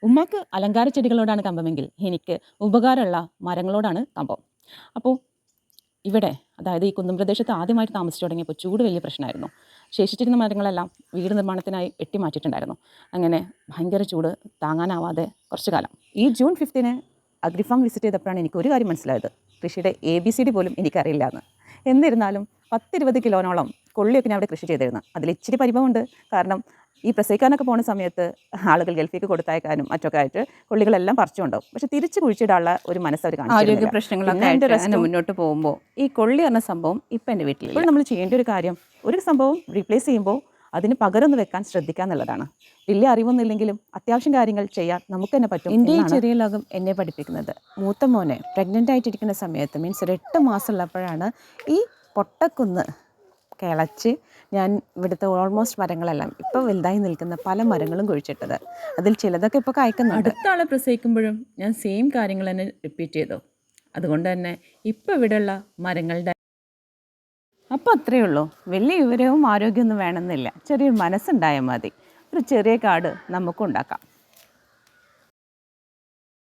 ഉമ്മാക്ക് അലങ്കാര ചെടികളോടാണ് കമ്പമെങ്കിൽ എനിക്ക് ഉപകാരമുള്ള മരങ്ങളോടാണ് കമ്പം. അപ്പോൾ ഇവിടെ, അതായത് ഈ കുന്നും പ്രദേശത്ത് ആദ്യമായിട്ട് താമസിച്ചു തുടങ്ങിയപ്പോൾ ചൂട് വലിയ പ്രശ്നമായിരുന്നു. ശേഷിച്ചിരുന്ന മരങ്ങളെല്ലാം വീട് നിർമ്മാണത്തിനായി വെട്ടിമാറ്റിയിട്ടുണ്ടായിരുന്നു. അങ്ങനെ ഭയങ്കര ചൂട് താങ്ങാനാവാതെ കുറച്ചു കാലം. ഈ ജൂൺ 5 അഗ്രിഫാം വിസിറ്റ് ചെയ്തപ്പോഴാണ് എനിക്ക് ഒരു കാര്യം മനസ്സിലായത്. കൃഷിയുടെ ABCD പോലും എനിക്കറിയില്ല എന്ന്. എന്നിരുന്നാലും 10-20 കിലോനോളം കൊള്ളിയൊക്കെ ഞാൻ അവിടെ കൃഷി ചെയ്തിരുന്നു. അതിൽ ഇച്ചിരി പരിഭവമുണ്ട്. കാരണം ഈ പ്രസവിക്കാനൊക്കെ പോകുന്ന സമയത്ത് ആളുകൾ ഗൾഫിലേക്ക് കൊടുത്തയക്കാനും മറ്റൊക്കെ ആയിട്ട് കൊള്ളികളെല്ലാം പറിച്ചുകൊണ്ടാവും. പക്ഷെ തിരിച്ച് കുഴിച്ചിടാനുള്ള ഒരു മനസ്സ് അവർ ആരോഗ്യ പ്രശ്നങ്ങളൊക്കെ ആയിട്ട് മുന്നോട്ട് പോകുമ്പോൾ ഈ കൊള്ളി എന്ന സംഭവം ഇപ്പം എൻ്റെ വീട്ടിൽ ഇപ്പോൾ നമ്മൾ ചെയ്യേണ്ട ഒരു കാര്യം, ഒരു സംഭവം റീപ്ലേസ് ചെയ്യുമ്പോൾ അതിന് പകരം ഒന്ന് വെക്കാൻ ശ്രദ്ധിക്കുക എന്നുള്ളതാണ്. വലിയ അറിവൊന്നുമില്ലെങ്കിലും അത്യാവശ്യം കാര്യങ്ങൾ ചെയ്യാൻ നമുക്ക് തന്നെ പറ്റും. എൻ്റെ ഈ ചെറിയ ലോകം എന്നെ പഠിപ്പിക്കുന്നത്, മൂത്ത മോനെ പ്രഗ്നൻ്റ് ആയിട്ടിരിക്കുന്ന സമയത്ത്, മീൻസ് ഒരു 8 മാസമുള്ളപ്പോഴാണ് ഈ പൊട്ടക്കുന്ന് കിളച്ച് ഞാൻ ഇവിടുത്തെ ഓൾമോസ്റ്റ് മരങ്ങളെല്ലാം ഇപ്പോൾ വലുതായി നിൽക്കുന്ന പല മരങ്ങളും കുഴിച്ചിട്ടത്. അതിൽ ചിലതൊക്കെ ഇപ്പോൾ കായ്ക്കുന്നുണ്ട്. അടുത്ത ആളെ പ്രസവിക്കുമ്പോഴും ഞാൻ സെയിം കാര്യങ്ങൾ തന്നെ റിപ്പീറ്റ് ചെയ്തു. അതുകൊണ്ട് തന്നെ ഇപ്പോൾ ഇവിടെയുള്ള മരങ്ങളുടെ അപ്പോൾ അത്രയേ ഉള്ളൂ. വലിയ വിവരവും ആരോഗ്യമൊന്നും വേണമെന്നില്ല. ചെറിയൊരു മനസ്സുണ്ടായാൽ മതി. ഒരു ചെറിയ കാട് നമുക്കും ഉണ്ടാക്കാം.